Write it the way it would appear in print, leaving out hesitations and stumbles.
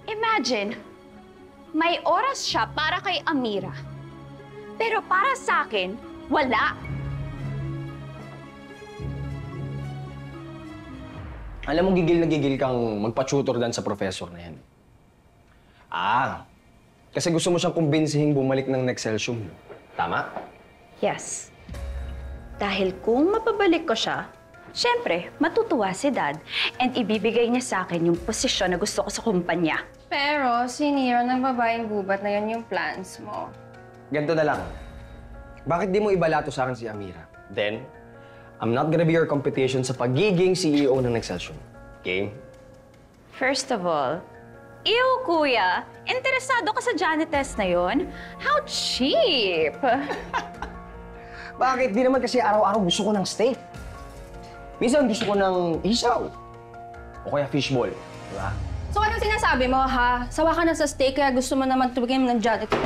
Imagine, may oras siya para kay Amira. Pero para sa akin, wala. Alam mo, gigil na gigil kang magpa-tutor dan sa professor na yan. Kasi gusto mo siyang kumbinsihin bumalik ng Nexcelsium. Tama? Yes. Dahil kung mapabalik ko siya, syempre, matutuwa si Dad and ibibigay niya sa akin yung posisyon na gusto ko sa kumpanya. Pero si Nero ng babaeng gubat na yun yung plans mo. Ganito na lang. Bakit di mo ibalato sa akin si Amira? Then, I'm not gonna be your competition sa pagiging CEO ng Nexcelsium. Okay? First of all, ew, kuya, interesado ka sa janitress na yon? How cheap! Bakit? Di naman kasi araw-araw gusto ko ng steak. Minsan gusto ko ng isaw. O kaya fishball. Diba? So anong sinasabi mo, ha? Sawa ka na sa steak kaya gusto mo naman tumigim ng janitor.